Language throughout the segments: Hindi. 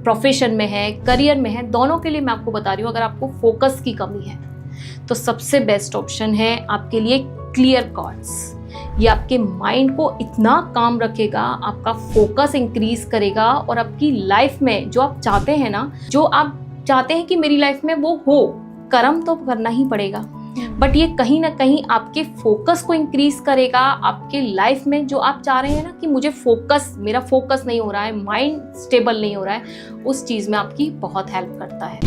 प्रोफेशन में है, करियर में है, दोनों के लिए मैं आपको बता रही हूँ। अगर आपको फोकस की कमी है तो सबसे बेस्ट ऑप्शन है आपके लिए क्लियर कॉर्ड्स। ये आपके माइंड को इतना काम रखेगा, आपका फोकस इंक्रीज करेगा और आपकी लाइफ में जो आप चाहते हैं ना, जो आप चाहते हैं कि मेरी लाइफ में वो हो, कर्म तो करना ही पड़ेगा, बट ये कहीं ना कहीं आपके फोकस को इंक्रीज करेगा। आपके लाइफ में जो आप चाह रहे हैं ना कि मुझे मेरा फोकस नहीं हो रहा है, माइंड स्टेबल नहीं हो रहा है, उस चीज में आपकी बहुत हेल्प करता है।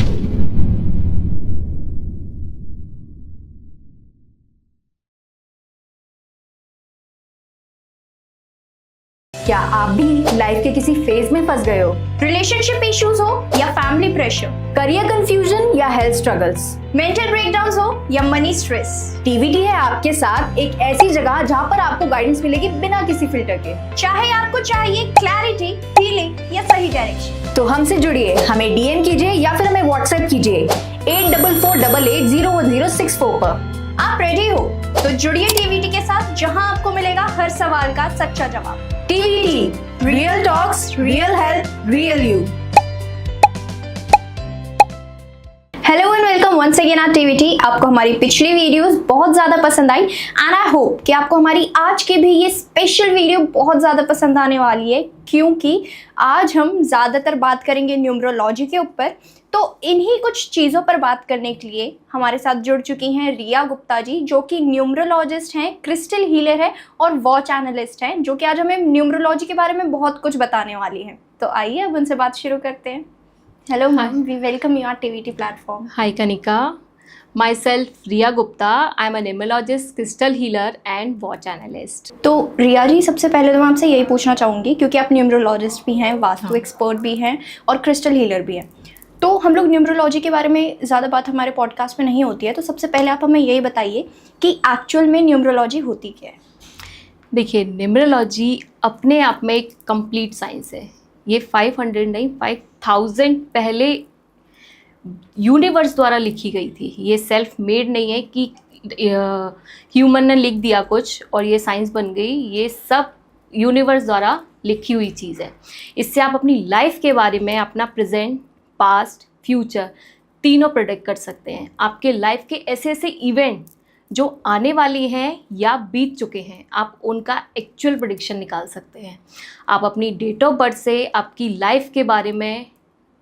क्या आप भी लाइफ के किसी फेज में फंस गए हो? रिलेशनशिप इश्यूज हो या फैमिली प्रेशर, करियर कंफ्यूजन या हेल्थ स्ट्रगल्स, मेंटल ब्रेकडाउन्स हो या मनी स्ट्रेस, टीवीटी है आपके साथ एक ऐसी जगह जहां पर आपको गाइडेंस मिलेगी बिना किसी फिल्टर के। चाहे आपको चाहिए क्लैरिटी, हीलिंग या सही डायरेक्शन, तो हमसे जुड़िए, हमें डीएम कीजिए या फिर हमें व्हाट्सएप कीजिए 84488006 पर। आप रेडी हो तो जुड़िए टीवीटी के साथ, जहां आपको मिलेगा हर सवाल का सच्चा जवाब। TVT, real talks, real health, real you. Hello and welcome once again at TVT. आपको हमारी पिछली वीडियोस बहुत ज़्यादा पसंद आई एंड आई होप कि आपको हमारी आज की भी ये स्पेशल वीडियो बहुत ज़्यादा पसंद आने वाली है, क्योंकि आज हम ज़्यादातर बात करेंगे न्यूमरोलॉजी के ऊपर। तो इन्हीं कुछ चीज़ों पर बात करने के लिए हमारे साथ जुड़ चुकी हैं रिया गुप्ता जी, जो कि न्यूमरोलॉजिस्ट हैं, क्रिस्टल हीलर है और वॉच एनालिस्ट हैं, जो कि आज हमें न्यूमरोलॉजी के बारे में बहुत कुछ बताने वाली हैं। तो आइए अब उनसे बात शुरू करते हैं। Hello ma'am, we welcome you on TVT platform. Hi Kanika, myself Riya Gupta. I am a numerologist, crystal healer and watch analyst. तो रिया जी, सबसे पहले तो मैं आपसे यही पूछना चाहूँगी, क्योंकि आप न्यूमरोलॉजिस्ट भी हैं, वास्तु एक्सपर्ट भी हैं और क्रिस्टल हीलर भी हैं। तो हम लोग न्यूमरोलॉजी के बारे में ज़्यादा बात हमारे पॉडकास्ट में नहीं होती है, तो सबसे पहले आप हमें यही बताइए कि एक्चुअल में न्यूमरोलॉजी होती क्या है? देखिए, न्यूमरोलॉजी अपने आप में एक कंप्लीट साइंस है। ये 500 नहीं 5000 पहले यूनिवर्स द्वारा लिखी गई थी। ये सेल्फ मेड नहीं है कि ह्यूमन ने लिख दिया कुछ और ये साइंस बन गई। ये सब यूनिवर्स द्वारा लिखी हुई चीज़ है। इससे आप अपनी लाइफ के बारे में, अपना प्रेजेंट, पास्ट, फ्यूचर तीनों प्रेडिक्ट कर सकते हैं। आपके लाइफ के ऐसे ऐसे इवेंट जो आने वाली हैं या बीत चुके हैं, आप उनका एक्चुअल प्रेडिक्शन निकाल सकते हैं। आप अपनी डेट ऑफ बर्थ से आपकी लाइफ के बारे में,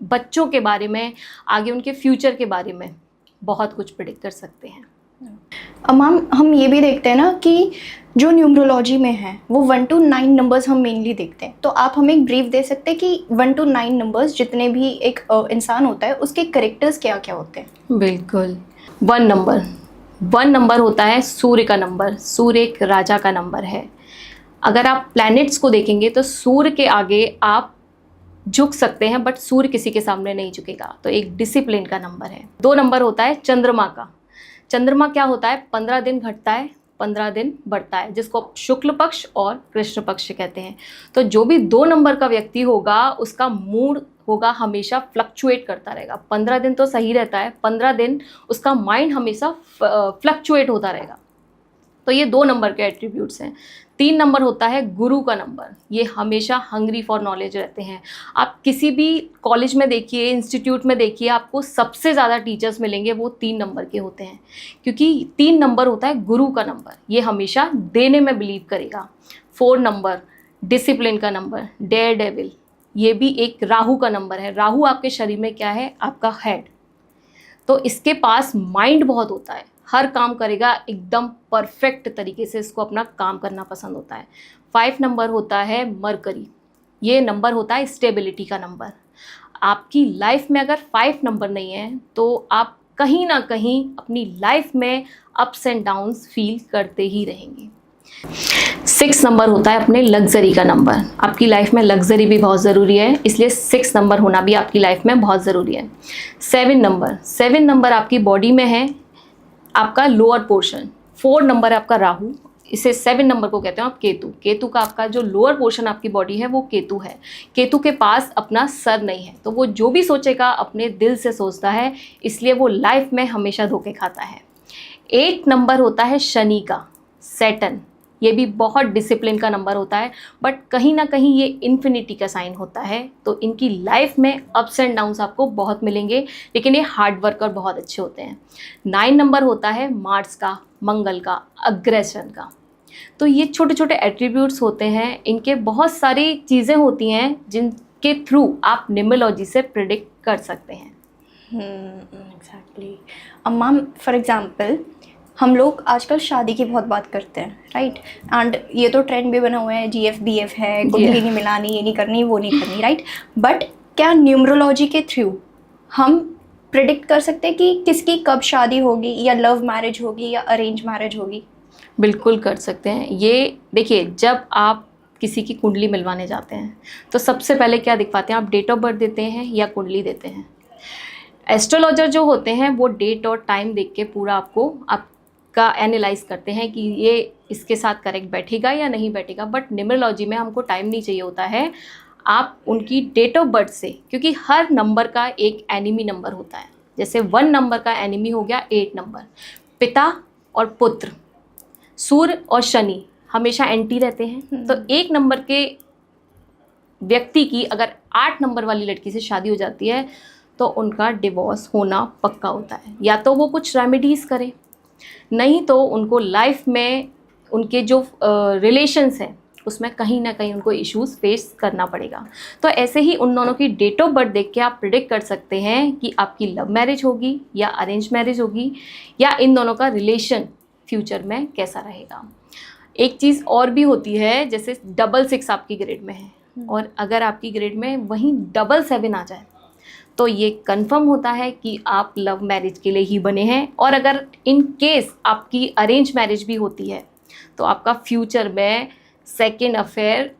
बच्चों के बारे में, आगे उनके फ्यूचर के बारे में बहुत कुछ प्रेडिक्ट कर सकते हैं। मैम, हम ये भी देखते हैं ना कि जो न्यूमरोलॉजी में है वो 1 to 9 नंबर्स हम मेनली देखते हैं। तो आप हमें एक ब्रीफ दे सकते हैं कि 1 to 9 नंबर्स जितने भी एक इंसान होता है उसके कैरेक्टर्स क्या क्या होते हैं? बिल्कुल। 1 नंबर होता है सूर्य का नंबर। सूर्य एक राजा का नंबर है। अगर आप प्लैनेट्स को देखेंगे तो सूर्य के आगे आप झुक सकते हैं, बट सूर्य किसी के सामने नहीं झुकेगा। तो एक डिसिप्लिन का नंबर है। 2 नंबर होता है चंद्रमा का। चंद्रमा क्या होता है? 15 दिन घटता है, 15 दिन बढ़ता है, जिसको शुक्ल पक्ष और कृष्ण पक्ष कहते हैं। तो जो भी 2 नंबर का व्यक्ति होगा उसका मूड होगा हमेशा फ्लक्चुएट करता रहेगा। 15 दिन तो सही रहता है, 15 दिन उसका माइंड हमेशा फ्लक्चुएट होता रहेगा। तो ये 2 नंबर के एट्रीब्यूट्स हैं। 3 नंबर होता है गुरु का नंबर। ये हमेशा हंग्री फॉर नॉलेज रहते हैं। आप किसी भी कॉलेज में देखिए, इंस्टीट्यूट में देखिए, आपको सबसे ज़्यादा टीचर्स मिलेंगे वो 3 नंबर के होते हैं, क्योंकि 3 नंबर होता है गुरु का नंबर। ये हमेशा देने में बिलीव करेगा। 4 नंबर डिसिप्लिन का नंबर, डेयर डेविल। ये भी एक राहु का नंबर है। राहु आपके शरीर में क्या है? आपका हेड। तो इसके पास माइंड बहुत होता है, हर काम करेगा एकदम परफेक्ट तरीके से, इसको अपना काम करना पसंद होता है। 5 नंबर होता है मरकरी। ये नंबर होता है स्टेबिलिटी का नंबर। आपकी लाइफ में अगर 5 नंबर नहीं है तो आप कहीं ना कहीं अपनी लाइफ में अप्स एंड डाउन्स फील करते ही रहेंगे। 6 नंबर होता है अपने लग्जरी का नंबर। आपकी लाइफ में लग्जरी भी बहुत ज़रूरी है, इसलिए 6 नंबर होना भी आपकी लाइफ में बहुत ज़रूरी है। 7 नंबर आपकी बॉडी में है, आपका लोअर पोर्शन। 4 नंबर है आपका राहु। इसे 7 नंबर को कहते हैं आप केतु। केतु का आपका जो लोअर पोर्शन आपकी बॉडी है वो केतु है। केतु के पास अपना सर नहीं है, तो वो जो भी सोचेगा अपने दिल से सोचता है, इसलिए वो लाइफ में हमेशा धोखे खाता है। 8 नंबर होता है शनि का, सैटर्न। ये भी बहुत डिसिप्लिन का नंबर होता है, बट कहीं ना कहीं ये इन्फिनिटी का साइन होता है। तो इनकी लाइफ में अप्स एंड डाउन्स आपको बहुत मिलेंगे, लेकिन ये हार्ड वर्कर बहुत अच्छे होते हैं। 9 नंबर होता है मार्स का, मंगल का, अग्रेशन का। तो ये छोटे छोटे एट्रीब्यूट्स होते हैं, इनके बहुत सारी चीज़ें होती हैं जिनके थ्रू आप न्यूमरोलॉजी से प्रिडिक्ट कर सकते हैं। एग्जैक्टली। अब मैम फॉर एग्जांपल हम लोग आजकल शादी की बहुत बात करते हैं, राइट? एंड ये तो ट्रेंड भी बना हुआ है, GF BF है, कुंडली नहीं मिलानी, ये नहीं करनी, वो नहीं करनी, राइट? बट क्या न्यूमरोलॉजी के थ्रू हम प्रिडिक्ट कर सकते हैं कि किसकी कब शादी होगी, या लव मैरिज होगी या अरेंज मैरिज होगी? बिल्कुल कर सकते हैं। ये देखिए, जब आप किसी की कुंडली मिलवाने जाते हैं तो सबसे पहले क्या दिखवाते हैं, आप डेट ऑफ बर्थ देते हैं या कुंडली देते हैं। एस्ट्रोलॉजर जो होते हैं वो डेट और टाइम देख के पूरा आपका एनालाइज करते हैं कि ये इसके साथ करेक्ट बैठेगा या नहीं बैठेगा। बट न्यूमरोलॉजी में हमको टाइम नहीं चाहिए होता है, आप उनकी डेट ऑफ बर्थ से, क्योंकि हर नंबर का एक एनिमी नंबर होता है। जैसे 1 नंबर का एनिमी हो गया 8 नंबर। पिता और पुत्र, सूर्य और शनि हमेशा एंटी रहते हैं। तो 1 नंबर के व्यक्ति की अगर 8 नंबर वाली लड़की से शादी हो जाती है तो उनका डिवोर्स होना पक्का होता है। या तो वो कुछ रेमेडीज़ करें, नहीं तो उनको लाइफ में उनके जो रिलेशंस हैं उसमें कहीं ना कहीं उनको इश्यूज फेस करना पड़ेगा। तो ऐसे ही उन दोनों की डेट ऑफ बर्थ देख के आप प्रिडिक्ट कर सकते हैं कि आपकी लव मैरिज होगी या अरेंज मैरिज होगी, या इन दोनों का रिलेशन फ्यूचर में कैसा रहेगा। एक चीज़ और भी होती है, जैसे 66 आपकी ग्रेड में है और अगर आपकी ग्रेड में वहीं 77 आ जाए तो ये कंफर्म होता है कि आप लव मैरिज के लिए ही बने हैं। और अगर इन केस आपकी अरेंज मैरिज भी होती है तो आपका फ्यूचर में सेकेंड अफेयर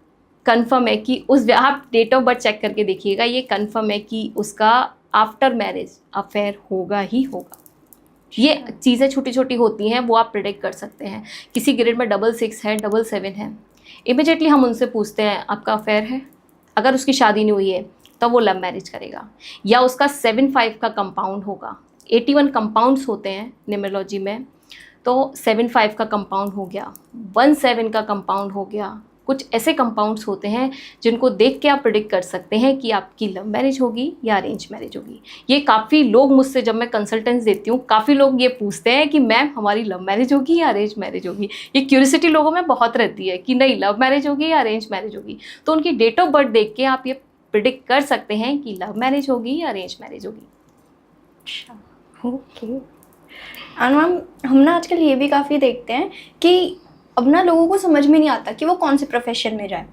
कंफर्म है कि आप डेट ऑफ बर्थ चेक करके देखिएगा, ये कंफर्म है कि उसका आफ्टर मैरिज अफेयर होगा ही होगा। ये चीज़ें छोटी छोटी होती हैं, वो आप प्रिडिक्ट कर सकते हैं। किसी ग्रेड में 66 है, 77 है, इमिडिएटली हम उनसे पूछते हैं आपका अफेयर है। अगर उसकी शादी नहीं हुई है तो वो लव मैरिज करेगा, या उसका 75 का कंपाउंड होगा। 81 कंपाउंड्स होते हैं न्यूमरोलॉजी में, तो 75 का कंपाउंड हो गया, 17 का कंपाउंड हो गया। कुछ ऐसे कंपाउंड्स होते हैं जिनको देख के आप प्रिडिक्ट कर सकते हैं कि आपकी लव मैरिज होगी या अरेंज मैरिज होगी। ये काफ़ी लोग मुझसे, जब मैं कंसल्टेंस देती हूँ, काफ़ी लोग ये पूछते हैं कि मैम हमारी लव मैरिज होगी या अरेंज मैरिज होगी। ये क्यूरियोसिटी लोगों में बहुत रहती है कि नहीं लव मैरिज होगी या अरेंज मैरिज होगी। तो उनकी डेट ऑफ बर्थ देख के आप ये प्रिडिक्ट कर सकते हैं कि लव मैरिज होगी या अरेंज मैरिज होगी। अच्छा, ओके। एंड मैम हम ना आजकल ये भी काफ़ी देखते हैं कि अब ना लोगों को समझ में नहीं आता कि वो कौन से प्रोफेशन में जाए।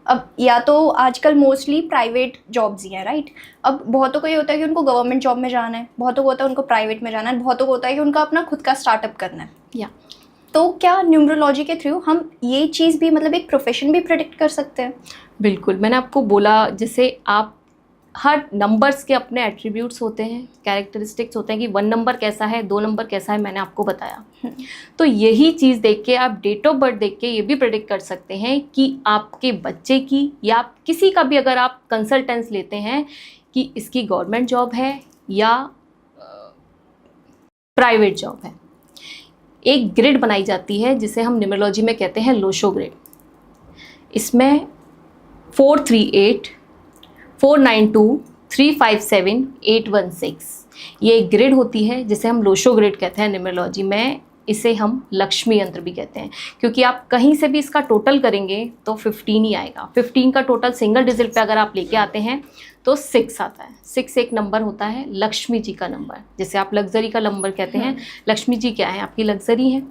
अब या तो आजकल मोस्टली प्राइवेट जॉब्स ही हैं, राइट? अब बहुतों को ये होता है कि उनको गवर्नमेंट जॉब में जाना है, बहुतों को होता है उनको प्राइवेट में जाना है, बहुतों को होता है कि उनका अपना खुद का स्टार्टअप करना है। या तो क्या न्यूमरोलॉजी के थ्रू हम ये चीज़ भी, मतलब एक प्रोफेशन भी प्रेडिक्ट कर सकते हैं? बिल्कुल, मैंने आपको बोला जैसे आप हर नंबर्स के अपने एट्रीब्यूट्स होते हैं, कैरेक्टरिस्टिक्स होते हैं कि 1 नंबर कैसा है, 2 नंबर कैसा है, मैंने आपको बताया। तो यही चीज़ देख के आप डेट ऑफ बर्थ देख के ये भी प्रेडिक्ट कर सकते हैं कि आपके बच्चे की या आप किसी का भी अगर आप कंसल्टेंस लेते हैं कि इसकी गवर्नमेंट जॉब है या प्राइवेट जॉब है। एक ग्रिड बनाई जाती है जिसे हम न्यूमरोलॉजी में कहते हैं लोशो ग्रिड। इसमें 438, 492, 357, 816 ये एक ग्रिड होती है जिसे हम लोशो ग्रिड कहते हैं न्यूमरोलॉजी में। इसे हम लक्ष्मी यंत्र भी कहते हैं, क्योंकि आप कहीं से भी इसका टोटल करेंगे तो 15 ही आएगा। 15 का टोटल सिंगल डिजिट पे अगर आप लेके आते हैं तो 6 आता है। 6 एक नंबर होता है लक्ष्मी जी का नंबर, जैसे आप लग्जरी का नंबर कहते हैं, लक्ष्मी जी क्या है, आपकी लग्जरी है।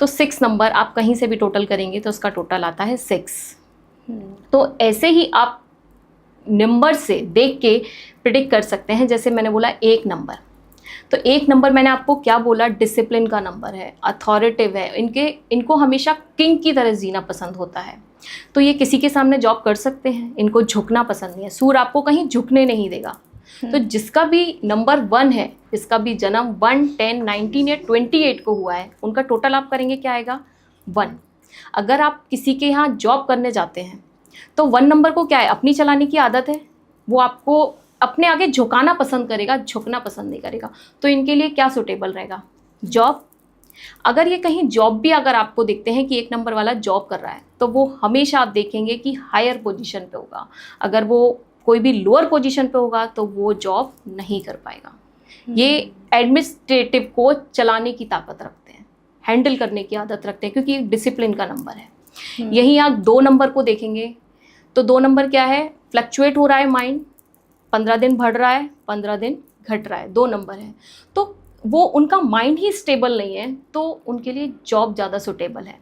तो 6 नंबर आप कहीं से भी टोटल करेंगे तो उसका टोटल आता है 6। तो ऐसे ही आप नंबर से देख के प्रिडिक्ट कर सकते हैं। जैसे मैंने बोला 1 नंबर, तो 1 नंबर मैंने आपको क्या बोला, डिसिप्लिन का नंबर है, अथॉरिटिव है, इनको हमेशा किंग की तरह जीना पसंद होता है। तो ये किसी के सामने जॉब कर सकते हैं, इनको झुकना पसंद नहीं है। सूर्य आपको कहीं झुकने नहीं देगा। तो जिसका भी नंबर 1 है, जिसका भी जन्म 1, 10, 19 या 28 को हुआ है, उनका टोटल आप करेंगे क्या आएगा, 1। अगर आप किसी के यहाँ जॉब करने जाते हैं तो 1 नंबर को क्या है, अपनी चलाने की आदत है, वो आपको अपने आगे झुकाना पसंद करेगा, झुकना पसंद नहीं करेगा। तो इनके लिए क्या सूटेबल रहेगा, जॉब अगर ये कहीं जॉब भी अगर आपको देखते हैं कि 1 नंबर वाला जॉब कर रहा है, तो वो हमेशा आप देखेंगे कि हायर पोजीशन पे होगा। अगर वो कोई भी लोअर पोजीशन पे होगा तो वो जॉब नहीं कर पाएगा। ये एडमिनिस्ट्रेटिव को चलाने की ताकत रखते हैं, हैंडल करने की आदत रखते हैं, क्योंकि डिसिप्लिन का नंबर है। यहीं आप 2 नंबर को देखेंगे तो 2 नंबर क्या है, फ्लक्चुएट हो रहा है माइंड, 15 दिन बढ़ रहा है, 15 दिन घट रहा है, 2 नंबर है। तो वो उनका माइंड ही स्टेबल नहीं है, तो उनके लिए जॉब ज़्यादा सुटेबल है।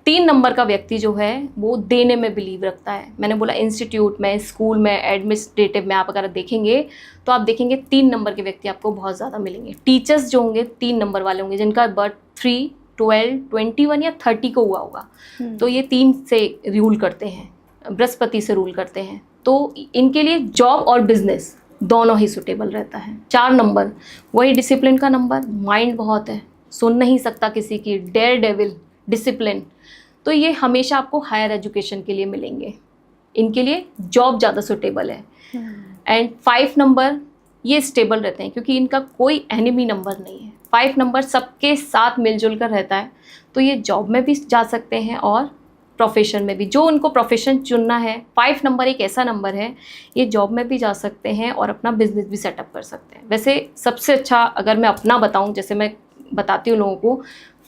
3 नंबर का व्यक्ति जो है वो देने में बिलीव रखता है। मैंने बोला इंस्टीट्यूट में, स्कूल में, एडमिनिस्ट्रेटिव में आप अगर देखेंगे तो आप देखेंगे 3 नंबर के व्यक्ति आपको बहुत ज़्यादा मिलेंगे। टीचर्स जो होंगे 3 नंबर वाले होंगे, जिनका बर्थ 3, 12, 21 या 30 को हुआ होगा, तो ये 3 से रूल करते हैं, बृहस्पति से रूल करते हैं। तो इनके लिए जॉब और बिजनेस दोनों ही सुटेबल रहता है। 4 नंबर वही डिसिप्लिन का नंबर, माइंड बहुत है, सुन नहीं सकता किसी की, डेयर डेविल, डिसिप्लिन। तो ये हमेशा आपको हायर एजुकेशन के लिए मिलेंगे, इनके लिए जॉब ज़्यादा सुटेबल है। एंड 5 नंबर ये स्टेबल रहते हैं, क्योंकि इनका कोई एनिमी नंबर नहीं है। 5 नंबर सबके साथ मिलजुल कर रहता है, तो ये जॉब में भी जा सकते हैं और प्रोफेशन में भी, जो उनको प्रोफेशन चुनना है। 5 नंबर एक ऐसा नंबर है, ये जॉब में भी जा सकते हैं और अपना बिजनेस भी सेटअप कर सकते हैं। वैसे सबसे अच्छा अगर मैं अपना बताऊं, जैसे मैं बताती हूँ लोगों को,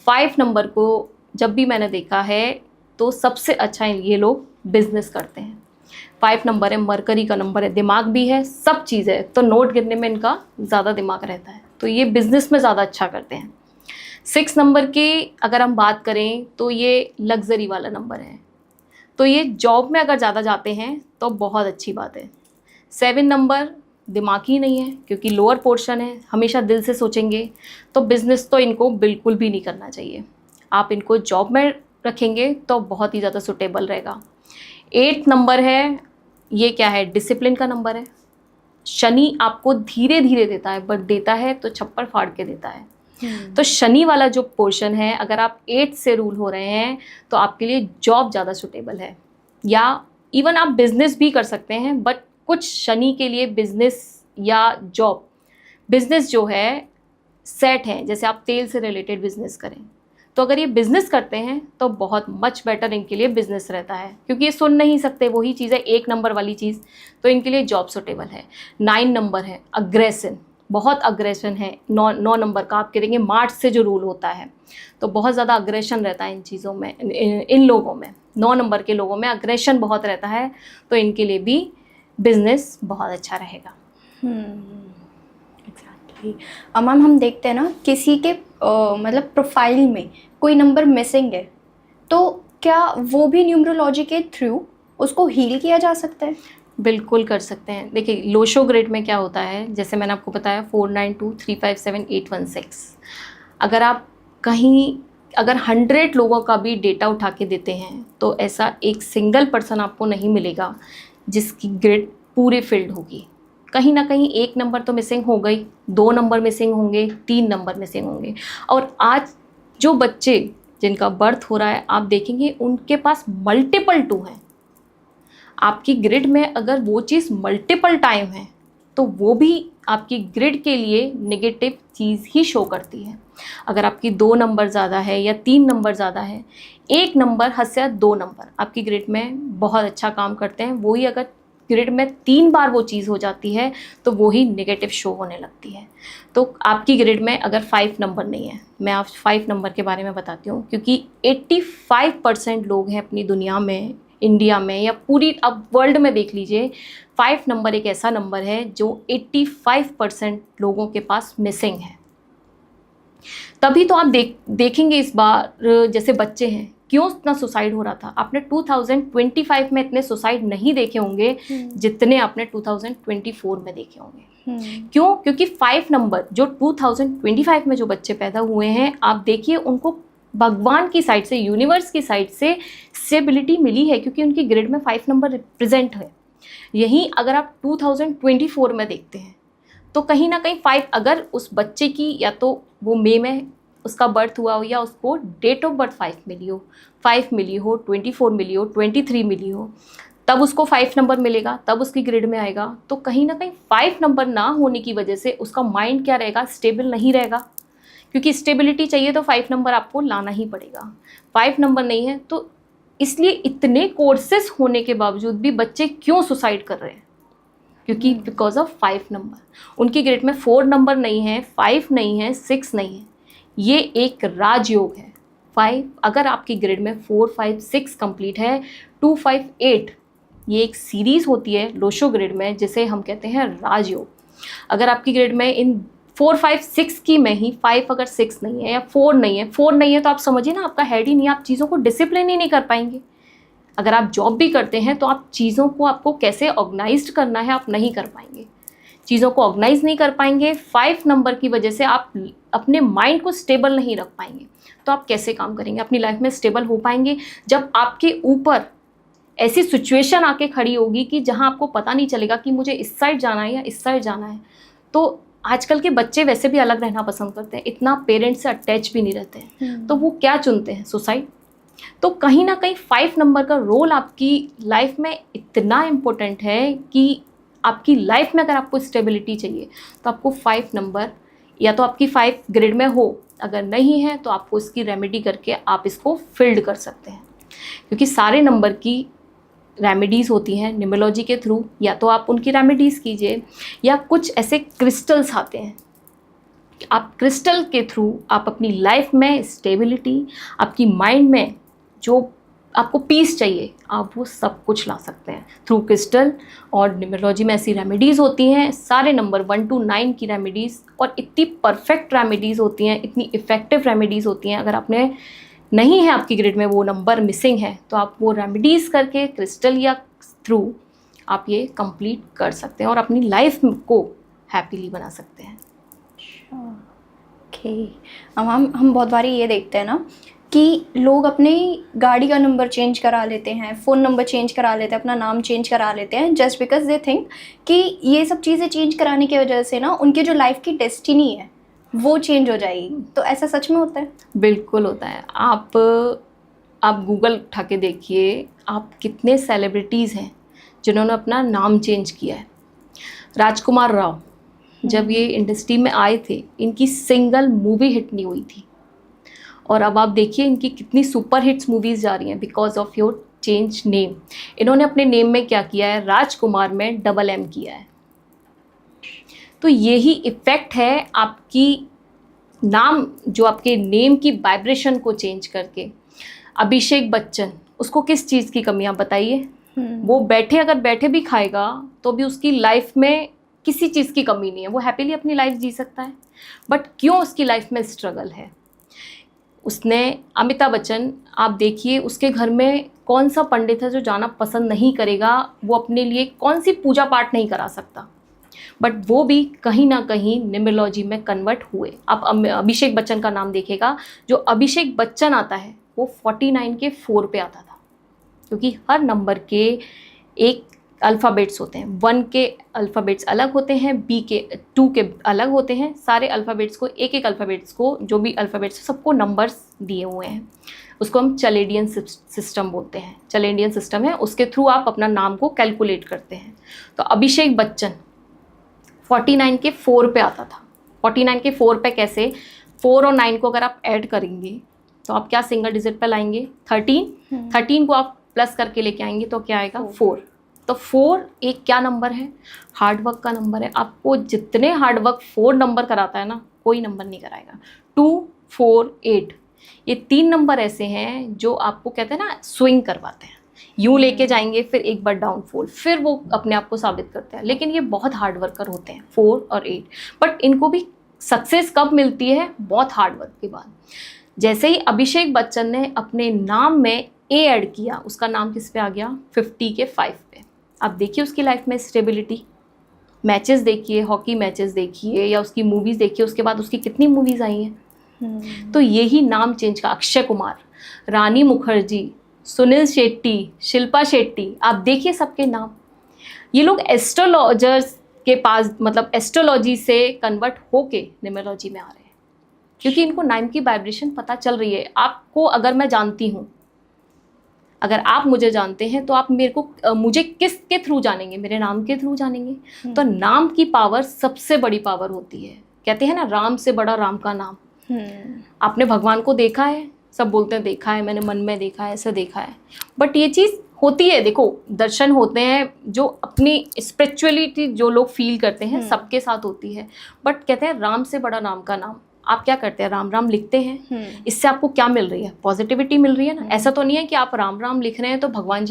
5 नंबर को जब भी मैंने देखा है तो सबसे अच्छा ये लोग बिजनेस करते हैं। 5 नंबर है, मरकरी का नंबर है, दिमाग भी है, सब चीज़ है, तो नोट गिनने में इनका ज़्यादा दिमाग रहता है, तो ये बिजनेस में ज़्यादा अच्छा करते हैं। 6 नंबर की अगर हम बात करें तो ये लग्जरी वाला नंबर है, तो ये जॉब में अगर ज़्यादा जाते हैं तो बहुत अच्छी बात है। 7 नंबर दिमाग ही नहीं है, क्योंकि लोअर पोर्शन है, हमेशा दिल से सोचेंगे, तो बिज़नेस तो इनको बिल्कुल भी नहीं करना चाहिए। आप इनको जॉब में रखेंगे तो बहुत ही ज़्यादा सुटेबल रहेगा। 8 नंबर है, ये क्या है, डिसिप्लिन का नंबर है। शनि आपको धीरे धीरे देता है, बट देता है तो छप्पर फाड़ के देता है। तो शनि वाला जो पोर्शन है, अगर आप 8 से रूल हो रहे हैं तो आपके लिए जॉब ज़्यादा सुटेबल है, या इवन आप बिजनेस भी कर सकते हैं, बट कुछ शनि के लिए बिजनेस या जॉब, बिजनेस जो है सेट है, जैसे आप तेल से रिलेटेड बिजनेस करें, तो अगर ये बिजनेस करते हैं तो बहुत मच बेटर इनके लिए बिजनेस रहता है, क्योंकि ये सुन नहीं सकते, वही चीज़ है 1 नंबर वाली चीज़, तो इनके लिए जॉब सुटेबल है। 9 नंबर है, अग्रेशन, बहुत अग्रेशन है। 9 नंबर का आप करेंगे, मार्च से जो रूल होता है, तो बहुत ज़्यादा अग्रेशन रहता है इन चीज़ों में, इन लोगों में, 9 नंबर के लोगों में अग्रेशन बहुत रहता है, तो इनके लिए भी बिजनेस बहुत अच्छा रहेगा। एग्जैक्टली। मैम हम देखते हैं ना, किसी के मतलब प्रोफाइल में कोई नंबर मिसिंग है, तो क्या वो भी न्यूमरोलॉजी के थ्रू उसको हील किया जा सकता है? बिल्कुल कर सकते हैं। देखिए लोशो ग्रिड में क्या होता है, जैसे मैंने आपको बताया 492357 अगर आप कहीं अगर 100 लोगों का भी डेटा उठा के देते हैं, तो ऐसा एक सिंगल पर्सन आपको नहीं मिलेगा जिसकी ग्रिड पूरे फिल्ड होगी। कहीं ना कहीं 1 नंबर तो मिसिंग हो गई, 2 नंबर मिसिंग होंगे, 3 नंबर मिसिंग होंगे। और आज जो बच्चे जिनका बर्थ हो रहा है, आप देखेंगे उनके पास मल्टीपल 2 हैं। आपकी ग्रिड में अगर वो चीज़ मल्टीपल टाइम है, तो वो भी आपकी ग्रिड के लिए नेगेटिव चीज़ ही शो करती है। अगर आपकी 2 नंबर ज़्यादा है या 3 नंबर ज़्यादा है, 1 नंबर हद से 2 नंबर आपकी ग्रिड में बहुत अच्छा काम करते हैं। वही अगर ग्रिड में 3 बार वो चीज़ हो जाती है, तो वो ही नेगेटिव शो होने लगती है। तो आपकी ग्रिड में अगर 5 नंबर नहीं है, मैं आप 5 नंबर के बारे में बताती हूँ, क्योंकि 85% लोग हैं अपनी दुनिया में, इंडिया में या पूरी अब वर्ल्ड में देख लीजिए, 5 नंबर एक ऐसा नंबर है जो 85% लोगों के पास मिसिंग है। तभी तो आप देखेंगे इस बार, जैसे बच्चे हैं, क्यों इतना सुसाइड हो रहा था। आपने 2025 में इतने सुसाइड नहीं देखे होंगे जितने आपने 2024 में देखे होंगे। क्यों? क्योंकि 5 नंबर जो 2025 में जो बच्चे पैदा हुए हैं, आप देखिए उनको भगवान की साइड से, यूनिवर्स की साइड से स्टेबिलिटी मिली है, क्योंकि उनकी ग्रिड में 5 नंबर रिप्रेजेंट है। यहीं अगर आप 2024 में देखते हैं, तो कहीं ना कहीं 5, अगर उस बच्चे की या तो वो मई में उसका बर्थ हुआ हो, या उसको डेट ऑफ बर्थ 5 मिली हो, 5 मिली हो, 24 मिली हो, 23 मिली हो, तब उसको 5 नंबर मिलेगा, तब उसकी ग्रिड में आएगा। तो कहीं ना कहीं 5 नंबर ना होने की वजह से उसका माइंड क्या रहेगा, स्टेबल नहीं रहेगा, क्योंकि स्टेबिलिटी चाहिए तो 5 नंबर आपको लाना ही पड़ेगा। 5 नंबर नहीं है तो इसलिए इतने कोर्सेस होने के बावजूद भी बच्चे क्यों सुसाइड कर रहे हैं? क्योंकि बिकॉज ऑफ 5 नंबर। उनकी ग्रेड में 4 नंबर नहीं है, 5 नहीं है, 6 नहीं है। ये एक राजयोग है। 5 अगर आपकी ग्रेड में 4, 5, 6 कंप्लीट है, 2, 5, 8 ये एक सीरीज होती है लोशो ग्रेड में जिसे हम कहते हैं राजयोग। अगर आपकी ग्रेड में इन 4, 5, 6 की में ही 5 अगर 6 नहीं है या 4 नहीं है, 4 नहीं है तो आप समझिए ना आपका हेड ही नहीं है, आप चीज़ों को डिसिप्लिन ही नहीं कर पाएंगे। अगर आप जॉब भी करते हैं तो आप चीज़ों को आपको कैसे ऑर्गेनाइज्ड करना है आप नहीं कर पाएंगे, चीज़ों को ऑर्गेनाइज नहीं कर पाएंगे। 5 नंबर की वजह से आप अपने माइंड को स्टेबल नहीं रख पाएंगे। तो आप कैसे काम करेंगे, अपनी लाइफ में स्टेबल हो पाएंगे जब आपके ऊपर ऐसी सिचुएशन आके खड़ी होगी कि जहां आपको पता नहीं चलेगा कि मुझे इस साइड जाना है या इस साइड जाना है। तो आजकल के बच्चे वैसे भी अलग रहना पसंद करते हैं, इतना पेरेंट्स से अटैच भी नहीं रहते हैं, तो वो क्या चुनते हैं? सुसाइड। तो कहीं ना कहीं 5 नंबर का रोल आपकी लाइफ में इतना इम्पोर्टेंट है कि आपकी लाइफ में अगर आपको स्टेबिलिटी चाहिए तो आपको 5 नंबर या तो आपकी 5 ग्रेड में हो, अगर नहीं है तो आपको इसकी रेमेडी करके आप इसको फिल्ड कर सकते हैं। क्योंकि सारे नंबर की रेमेडीज़ होती हैं न्यूमरोलॉजी के थ्रू, या तो आप उनकी रेमेडीज़ कीजिए या कुछ ऐसे क्रिस्टल्स आते हैं, आप क्रिस्टल के थ्रू आप अपनी लाइफ में स्टेबिलिटी, आपकी माइंड में जो आपको पीस चाहिए आप वो सब कुछ ला सकते हैं थ्रू क्रिस्टल। और न्यूमरोलॉजी में ऐसी रेमेडीज़ होती हैं, सारे नंबर 1 to 9 की रेमेडीज़, और इतनी परफेक्ट रेमेडीज़ होती हैं, इतनी इफ़ेक्टिव रेमेडीज़ होती हैं। अगर आपने नहीं है आपकी ग्रिड में वो नंबर मिसिंग है तो आप वो रेमेडीज़ करके क्रिस्टल या थ्रू आप ये कंप्लीट कर सकते हैं और अपनी लाइफ को हैप्पीली बना सकते हैं। ओके। अब हम बहुत बारी ये देखते हैं ना कि लोग अपनी गाड़ी का नंबर चेंज करा लेते हैं, फ़ोन नंबर चेंज करा लेते हैं, अपना नाम चेंज करा लेते हैं जस्ट बिकॉज दे थिंक कि ये सब चीज़ें चेंज कराने की वजह से ना उनकी जो लाइफ की डेस्टिनी है वो चेंज हो जाएगी। तो ऐसा सच में होता है? बिल्कुल होता है। आप गूगल उठा के देखिए, आप कितने सेलिब्रिटीज़ हैं जिन्होंने अपना नाम चेंज किया है। राजकुमार राव जब ये इंडस्ट्री में आए थे, इनकी सिंगल मूवी हिट नहीं हुई थी, और अब आप देखिए इनकी कितनी सुपर हिट्स मूवीज़ जा रही हैं because of your change name. इन्होंने अपने नेम में क्या किया है, राजकुमार में डबल M किया है। तो यही इफ़ेक्ट है आपकी नाम, जो आपके नेम की वाइब्रेशन को चेंज करके। अभिषेक बच्चन, उसको किस चीज़ की कमी आप बताइए? वो अगर बैठे भी खाएगा तो भी उसकी लाइफ में किसी चीज़ की कमी नहीं है, वो हैप्पीली अपनी लाइफ जी सकता है। बट क्यों उसकी लाइफ में स्ट्रगल है? उसने अमिताभ बच्चन, आप देखिए उसके घर में कौन सा पंडित है जो जाना पसंद नहीं करेगा, वो अपने लिए कौन सी पूजा पाठ नहीं करा सकता, बट वो भी कहीं ना कहीं न्यूमरोलॉजी में कन्वर्ट हुए। आप अभिषेक बच्चन का नाम देखेगा, जो अभिषेक बच्चन आता है वो 49 के 4 पे आता था, क्योंकि हर नंबर के एक अल्फ़ाबेट्स होते हैं। 1 के अल्फ़ाबेट्स अलग होते हैं, B के 2 के अलग होते हैं। सारे अल्फ़ाबेट्स को एक अल्फ़ाबेट्स को, जो भी अल्फ़ाबेट्स सबको नंबर्स दिए हुए हैं, उसको हम चलेडियन सिस्टम बोलते हैं। चलेडियन सिस्टम है, उसके थ्रू आप अपना नाम को कैलकुलेट करते हैं। तो अभिषेक बच्चन 49 के 4 पे आता था। 49 के 4 पे कैसे? 4 और 9 को अगर आप ऐड करेंगे तो आप क्या सिंगल डिजिट पे लाएंगे? 13। 13 को आप प्लस करके लेके आएंगे तो क्या आएगा? 4। तो 4 एक क्या नंबर है? हार्डवर्क का नंबर है। आपको जितने हार्डवर्क 4 नंबर कराता है ना, कोई नंबर नहीं कराएगा। 2, 4, 8 ये 3 नंबर ऐसे हैं जो आपको कहते हैं ना स्विंग करवाते हैं, यूँ लेके जाएंगे फिर एक बार डाउनफॉल, फिर वो अपने आप को साबित करते हैं। लेकिन ये बहुत हार्ड वर्कर होते हैं 4 और 8, बट इनको भी सक्सेस कब मिलती है? बहुत हार्ड वर्क के बाद। जैसे ही अभिषेक बच्चन ने अपने नाम में A ऐड किया, उसका नाम किस पे आ गया? 50 के 5 पे। आप देखिए उसकी लाइफ में स्टेबिलिटी। मैचेस देखिए, हॉकी मैचेस देखिए या उसकी मूवीज़ देखिए, उसके बाद उसकी कितनी मूवीज़ आई हैं। तो यही नाम चेंज का, अक्षय कुमार, रानी मुखर्जी, सुनील शेट्टी, शिल्पा शेट्टी, आप देखिए सबके नाम। ये लोग एस्ट्रोलॉजर्स के पास, मतलब एस्ट्रोलॉजी से कन्वर्ट होके न्यूमरोलॉजी में आ रहे हैं, क्योंकि इनको नाम की वाइब्रेशन पता चल रही है। आपको अगर मैं जानती हूँ, अगर आप मुझे जानते हैं तो आप मेरे को मुझे किसके थ्रू जानेंगे? मेरे नाम के थ्रू जानेंगे। तो नाम की पावर सबसे बड़ी पावर होती है। कहते हैं ना, राम से बड़ा राम का नाम। आपने भगवान को देखा है, सब बोलते हैं देखा है, मैंने मन में देखा है, ऐसे देखा है, बट ये चीज़ होती है। देखो, दर्शन होते हैं जो अपनी स्पिरिचुअलिटी जो लोग फील करते हैं, सबके साथ होती है। बट कहते हैं राम से बड़ा नाम का नाम। आप क्या करते हैं, राम राम लिखते हैं, इससे आपको क्या मिल रही है? पॉजिटिविटी मिल रही है ना। ऐसा तो नहीं है कि आप राम राम लिख रहे हैं तो भगवान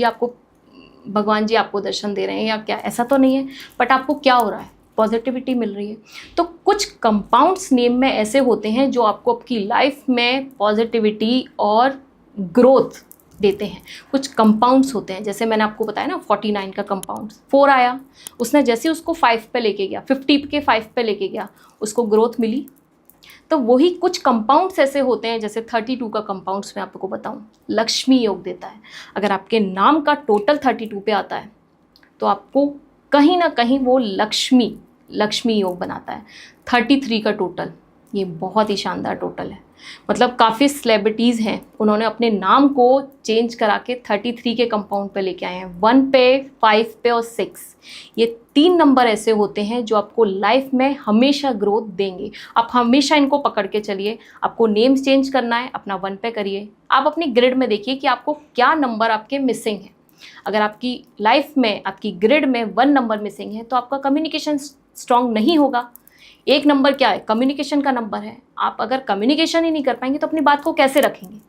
जी आपको दर्शन दे रहे हैं या क्या, ऐसा तो नहीं है। बट आपको क्या हो रहा है? पॉजिटिविटी मिल रही है। तो कुछ कंपाउंड्स नेम में ऐसे होते हैं जो आपको आपकी लाइफ में पॉजिटिविटी और ग्रोथ देते हैं। कुछ कंपाउंड्स होते हैं, जैसे मैंने आपको बताया ना 49 का कंपाउंड्स, 4 आया, उसने जैसे उसको 5 पे लेके गया, 50 के 5 पे लेके गया, उसको ग्रोथ मिली। तो वही कुछ कंपाउंड्स ऐसे होते हैं, जैसे 32 का कंपाउंड्स मैं आपको बताऊं, लक्ष्मी योग देता है। अगर आपके नाम का टोटल 32 पे आता है तो आपको कहीं ना कहीं वो लक्ष्मी योग बनाता है। 33 का टोटल, ये बहुत ही शानदार टोटल है। मतलब काफ़ी सेलिब्रिटीज़ हैं, उन्होंने अपने नाम को चेंज करा के 33 के कंपाउंड पे लेके आए हैं। 1 पे, 5 पे और 6, ये 3 नंबर ऐसे होते हैं जो आपको लाइफ में हमेशा ग्रोथ देंगे। आप हमेशा इनको पकड़ के चलिए। आपको नेम चेंज करना है, अपना 1 पे करिए। आप अपनी ग्रिड में देखिए कि आपको क्या नंबर आपके मिसिंग है। अगर आपकी लाइफ में, आपकी ग्रिड में 1 नंबर मिसिंग है तो आपका कम्युनिकेशन स्ट्रांग नहीं होगा। 1 नंबर क्या है? कम्युनिकेशन का नंबर है। आप अगर कम्युनिकेशन ही नहीं कर पाएंगे तो अपनी बात को कैसे रखेंगे?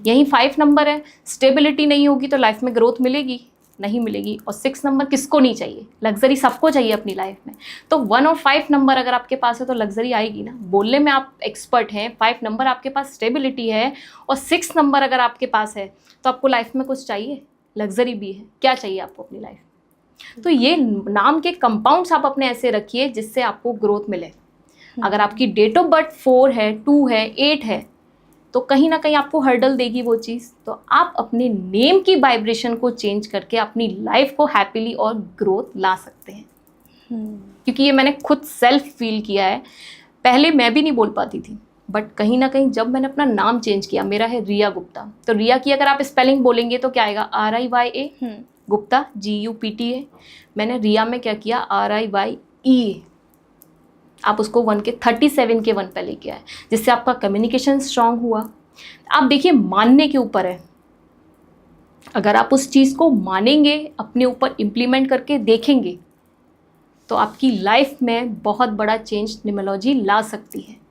यही 5 नंबर है, स्टेबिलिटी नहीं होगी तो लाइफ में ग्रोथ मिलेगी? नहीं मिलेगी। और 6 नंबर किसको नहीं चाहिए? लग्जरी सबको चाहिए अपनी लाइफ में। तो 1 और 5 नंबर अगर आपके पास है तो लग्जरी आएगी ना। बोलने में आप एक्सपर्ट हैं, 5 नंबर आपके पास स्टेबिलिटी है, और 6 नंबर अगर आपके पास है तो आपको लाइफ में कुछ चाहिए, लग्जरी भी है, क्या चाहिए आपको अपनी लाइफ? तो ये नाम के कंपाउंड्स आप अपने ऐसे रखिए जिससे आपको ग्रोथ मिले। अगर आपकी डेट ऑफ बर्थ 4 है, 2 है, 8 है तो कहीं ना कहीं आपको हर्डल देगी वो चीज़। तो आप अपने नेम की वाइब्रेशन को चेंज करके अपनी लाइफ को हैप्पीली और ग्रोथ ला सकते हैं। क्योंकि ये मैंने खुद सेल्फ फील किया है। पहले मैं भी नहीं बोल पाती थी, बट कहीं ना कहीं जब मैंने अपना नाम चेंज किया, मेरा है रिया गुप्ता, तो रिया की अगर आप स्पेलिंग बोलेंगे तो क्या आएगा? RIYA, Gupta GUPTA। मैंने रिया में क्या किया? RIYE। आप उसको 1 के 37 के 1 पे लेके आए, जिससे आपका कम्युनिकेशन स्ट्रांग हुआ। आप देखिए, मानने के ऊपर है। अगर आप उस चीज़ को मानेंगे, अपने ऊपर इम्प्लीमेंट करके देखेंगे तो आपकी लाइफ में बहुत बड़ा चेंज न्यूमरोलॉजी ला सकती है।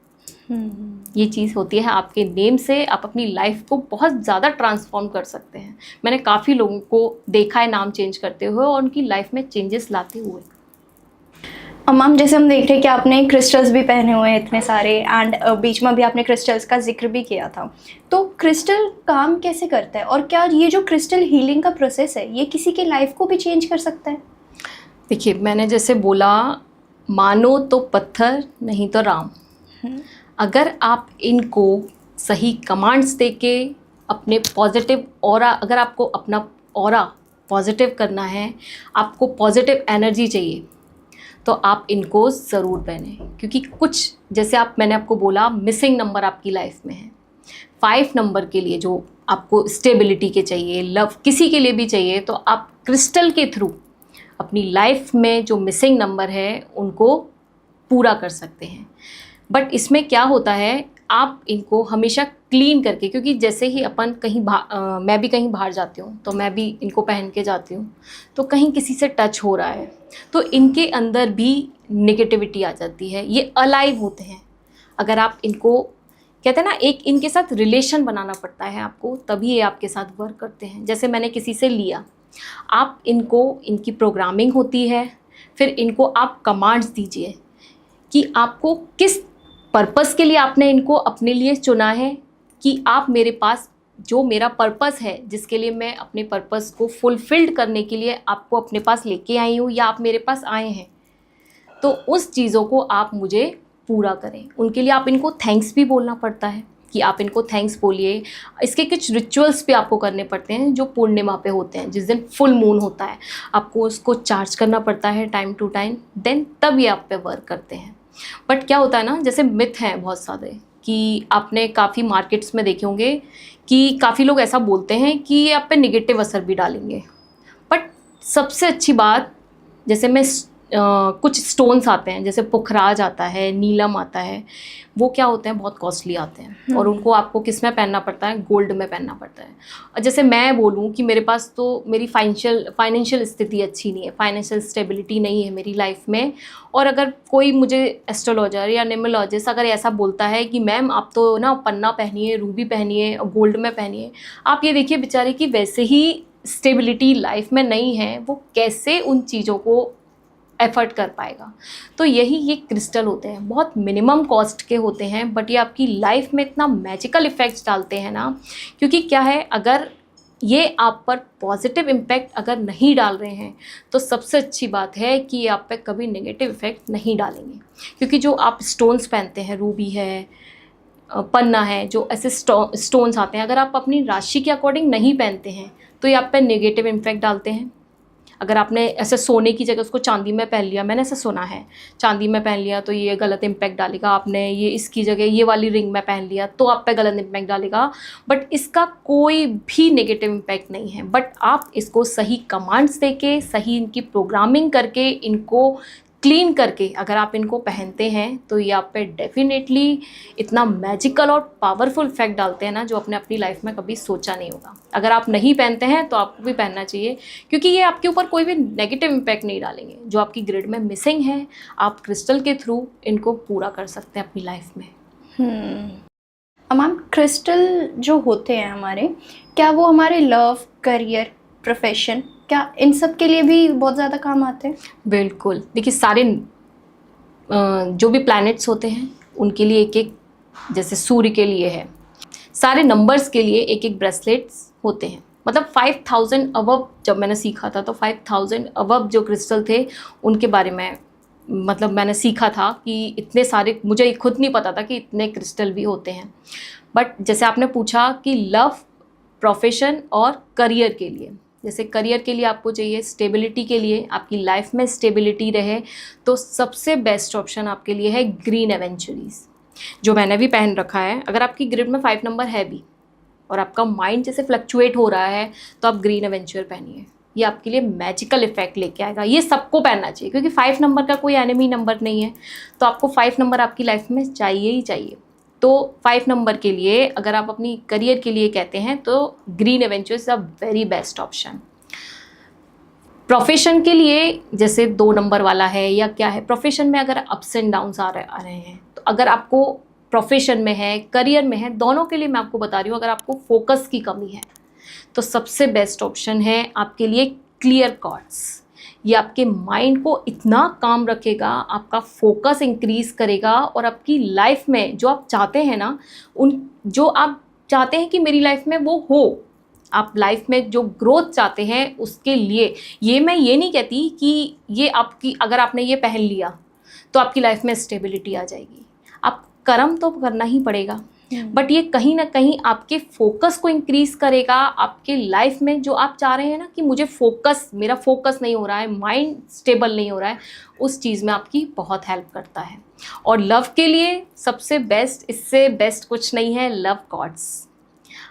ये चीज़ होती है आपके नेम से, आप अपनी लाइफ को बहुत ज़्यादा ट्रांसफॉर्म कर सकते हैं। मैंने काफ़ी लोगों को देखा है नाम चेंज करते हुए और उनकी लाइफ में चेंजेस लाते हुए। मैम, जैसे हम देख रहे हैं कि आपने क्रिस्टल्स भी पहने हुए हैं इतने सारे, एंड बीच में भी आपने क्रिस्टल्स का जिक्र भी किया था। तो क्रिस्टल काम कैसे करता है, और क्या ये जो क्रिस्टल हीलिंग का प्रोसेस है ये किसी की लाइफ को भी चेंज कर सकता है? देखिए, मैंने जैसे बोला, मानो तो पत्थर नहीं तो राम। अगर आप इनको सही कमांड्स दे के अपने पॉजिटिव ऑरा, अगर आपको अपना ऑरा पॉजिटिव करना है, आपको पॉजिटिव एनर्जी चाहिए, तो आप इनको ज़रूर पहने। क्योंकि कुछ, जैसे मैंने आपको बोला, मिसिंग नंबर आपकी लाइफ में है। 5 नंबर के लिए जो आपको स्टेबिलिटी के चाहिए, लव किसी के लिए भी चाहिए, तो आप क्रिस्टल के थ्रू अपनी लाइफ में जो मिसिंग नंबर है उनको पूरा कर सकते हैं। बट इसमें क्या होता है, आप इनको हमेशा क्लीन करके, क्योंकि जैसे ही अपन कहीं मैं भी कहीं बाहर जाती हूँ तो मैं भी इनको पहन के जाती हूँ, तो कहीं किसी से टच हो रहा है तो इनके अंदर भी नेगेटिविटी आ जाती है। ये अलाइव होते हैं। अगर आप इनको, कहते हैं ना, एक इनके साथ रिलेशन बनाना पड़ता है आपको, तभी ये आपके साथ वर्क करते हैं। जैसे मैंने किसी से लिया, आप इनको, इनकी प्रोग्रामिंग होती है, फिर इनको आप कमांड्स दीजिए कि आपको किस पर्पस के लिए आपने इनको अपने लिए चुना है, कि आप मेरे पास जो मेरा पर्पस है, जिसके लिए मैं अपने पर्पस को फुलफिल्ड करने के लिए आपको अपने पास लेके आई हूँ या आप मेरे पास आए हैं, तो उस चीज़ों को आप मुझे पूरा करें। उनके लिए आप इनको थैंक्स भी बोलना पड़ता है कि आप इनको थैंक्स बोलिए। इसके कुछ रिचुअल्स भी आपको करने पड़ते हैं जो पूर्णिमा पे होते हैं, जिस दिन फुल मून होता है, आपको उसको चार्ज करना पड़ता है टाइम टू टाइम, देन तब ये आप पे वर्क करते हैं। बट क्या होता है ना, जैसे मिथ हैं बहुत सारे, कि आपने काफ़ी मार्केट्स में देखे होंगे कि काफ़ी लोग ऐसा बोलते हैं कि ये आप पे निगेटिव असर भी डालेंगे। बट सबसे अच्छी बात, जैसे मैं कुछ स्टोन्स आते हैं, जैसे पुखराज आता है, नीलम आता है, वो क्या होते हैं, बहुत कॉस्टली आते हैं और उनको आपको किस में पहनना पड़ता है, गोल्ड में पहनना पड़ता है। और जैसे मैं बोलूँ कि मेरे पास तो मेरी फाइनेंशियल स्थिति अच्छी नहीं है, फाइनेंशियल स्टेबिलिटी नहीं है मेरी लाइफ में, और अगर कोई मुझे एस्ट्रोलॉजर या न्यूमरोलॉजिस्ट अगर ऐसा बोलता है कि मैम आप तो ना पन्ना पहनिए, रूबी पहनिए और गोल्ड में पहनिए, आप ये देखिए बेचारे की वैसे ही स्टेबिलिटी लाइफ में नहीं है, वो कैसे उन चीज़ों को एफर्ट कर पाएगा। तो यही ये क्रिस्टल होते हैं, बहुत मिनिमम कॉस्ट के होते हैं, बट ये आपकी लाइफ में इतना मैजिकल इफ़ेक्ट्स डालते हैं ना, क्योंकि क्या है, अगर ये आप पर पॉजिटिव इम्पैक्ट अगर नहीं डाल रहे हैं तो सबसे अच्छी बात है कि ये आप पे कभी नेगेटिव इफ़ेक्ट नहीं डालेंगे। क्योंकि जो आप स्टोन्स पहनते हैं, रूबी है, पन्ना है, जो ऐसे स्टोन्स आते हैं, अगर आप अपनी राशि के अकॉर्डिंग नहीं पहनते हैं तो ये आप पे नेगेटिव इम्पैक्ट डालते हैं। अगर आपने ऐसे सोने की जगह उसको चांदी में पहन लिया, मैंने ऐसा सुना है, चांदी में पहन लिया तो ये गलत इम्पैक्ट डालेगा। आपने ये इसकी जगह ये वाली रिंग में पहन लिया तो आप पे गलत इम्पैक्ट डालेगा, बट इसका कोई भी नेगेटिव इम्पैक्ट नहीं है। बट आप इसको सही कमांड्स देके, सही इनकी प्रोग्रामिंग करके, इनको क्लीन करके अगर आप इनको पहनते हैं तो ये आप पे डेफिनेटली इतना मैजिकल और पावरफुल इफेक्ट डालते हैं ना, जो आपने अपनी लाइफ में कभी सोचा नहीं होगा। अगर आप नहीं पहनते हैं तो आपको भी पहनना चाहिए, क्योंकि ये आपके ऊपर कोई भी नेगेटिव इम्पैक्ट नहीं डालेंगे। जो आपकी ग्रिड में मिसिंग है, आप क्रिस्टल के थ्रू इनको पूरा कर सकते हैं अपनी लाइफ में। मैम, क्रिस्टल जो होते हैं हमारे, क्या वो हमारे लव, करियर, प्रोफेशन, क्या इन सब के लिए भी बहुत ज़्यादा काम आते हैं? बिल्कुल। देखिए, सारे जो भी प्लैनेट्स होते हैं उनके लिए एक एक, जैसे सूर्य के लिए है, सारे नंबर्स के लिए एक एक ब्रेसलेट्स होते हैं। मतलब 5000 अबव जब मैंने सीखा था तो 5000 अबव जो क्रिस्टल थे उनके बारे में मतलब मैंने सीखा था कि इतने सारे, मुझे खुद नहीं पता था कि इतने क्रिस्टल भी होते हैं। बट जैसे आपने पूछा कि लव, प्रोफेशन और करियर के लिए, जैसे करियर के लिए आपको चाहिए स्टेबिलिटी, के लिए आपकी लाइफ में स्टेबिलिटी रहे, तो सबसे बेस्ट ऑप्शन आपके लिए है ग्रीन एवेंचुरीज, जो मैंने भी पहन रखा है। अगर आपकी ग्रिड में 5 नंबर है भी और आपका माइंड जैसे फ्लक्चुएट हो रहा है तो आप ग्रीन एवेंचर पहनिए, ये आपके लिए मैजिकल इफेक्ट लेके आएगा। ये सबको पहनना चाहिए, क्योंकि 5 नंबर का कोई एनिमी नंबर नहीं है, तो आपको 5 नंबर आपकी लाइफ में चाहिए ही चाहिए। तो 5 नंबर के लिए अगर आप अपनी करियर के लिए कहते हैं तो green adventure is a very best option. Profession के लिए जैसे 2 नंबर वाला है या क्या है, प्रोफेशन में अगर अप्स एंड डाउन्स आ रहे हैं, तो अगर आपको प्रोफेशन में है, करियर में है, दोनों के लिए मैं आपको बता रही हूँ, अगर आपको फोकस की कमी है तो सबसे बेस्ट ऑप्शन है आपके लिए क्लियर कॉर्ड्स। ये आपके माइंड को इतना काम रखेगा, आपका फोकस इंक्रीज करेगा और आपकी लाइफ में जो आप चाहते हैं ना, उन जो आप चाहते हैं कि मेरी लाइफ में वो हो, आप लाइफ में जो ग्रोथ चाहते हैं उसके लिए, ये मैं ये नहीं कहती कि ये आपकी, अगर आपने ये पहन लिया तो आपकी लाइफ में स्टेबिलिटी आ जाएगी। आप कर्म तो करना ही पड़ेगा, बट ये कहीं ना कहीं आपके फोकस को इंक्रीज करेगा। आपके लाइफ में जो आप चाह रहे हैं ना कि मुझे फोकस, मेरा फोकस नहीं हो रहा है, माइंड स्टेबल नहीं हो रहा है, उस चीज़ में आपकी बहुत हेल्प करता है। और लव के लिए सबसे बेस्ट, इससे बेस्ट कुछ नहीं है, लव कॉर्ड्स।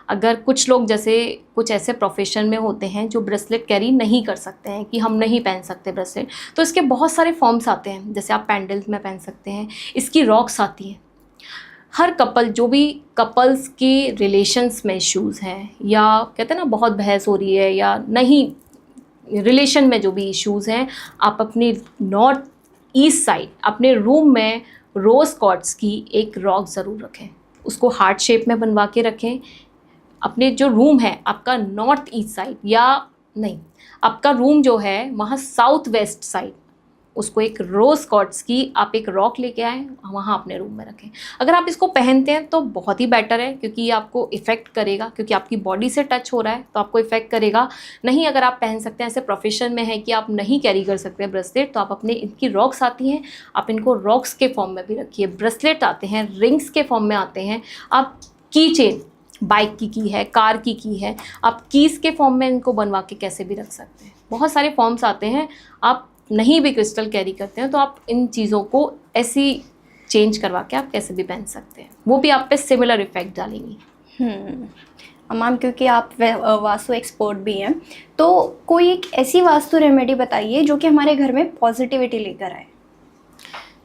अगर कुछ लोग जैसे कुछ ऐसे प्रोफेशन में होते हैं जो ब्रेसलेट कैरी नहीं कर सकते हैं, कि हम नहीं पहन सकते ब्रेसलेट, तो इसके बहुत सारे फॉर्म्स आते हैं। जैसे आप पैंडल्स में पहन सकते हैं, इसकी रॉक्स आती हैं। हर कपल, जो भी कपल्स के रिलेशंस में इश्यूज़ हैं, या कहते हैं ना बहुत बहस हो रही है या नहीं, रिलेशन में जो भी इश्यूज़ हैं, आप अपनी नॉर्थ ईस्ट साइड अपने रूम में रोज़ क्वार्ट्ज की एक रॉक ज़रूर रखें, उसको हार्ट शेप में बनवा के रखें। अपने जो रूम है आपका नॉर्थ ईस्ट साइड, या नहीं, आपका रूम जो है वहाँ साउथ वेस्ट साइड, उसको एक रोज़ क्वार्ट्ज की आप एक रॉक लेके आएँ, वहाँ अपने रूम में रखें। अगर आप इसको पहनते हैं तो बहुत ही बेटर है, क्योंकि ये आपको इफ़ेक्ट करेगा, क्योंकि आपकी बॉडी से टच हो रहा है तो आपको इफ़ेक्ट करेगा। नहीं, अगर आप पहन सकते हैं, ऐसे प्रोफेशन में है कि आप नहीं कैरी कर सकते ब्रेसलेट, तो आप अपने, इनकी रॉक्स आती हैं, आप इनको रॉक्स के फॉर्म में भी रखिए। ब्रेसलेट आते हैं, रिंग्स के फॉर्म में आते हैं, आप की चेन, बाइक की है, कार की है, आप कीज़ के फॉर्म में इनको बनवा के कैसे भी रख सकते हैं। बहुत सारे फॉर्म्स आते हैं। आप नहीं भी क्रिस्टल कैरी करते हैं तो आप इन चीज़ों को ऐसी चेंज करवा के आप कैसे भी पहन सकते हैं, वो भी आप पे सिमिलर इफेक्ट डालेंगी। मैम क्योंकि आप वास्तु एक्सपर्ट भी हैं, तो कोई एक ऐसी वास्तु रेमेडी बताइए जो कि हमारे घर में पॉजिटिविटी लेकर आए।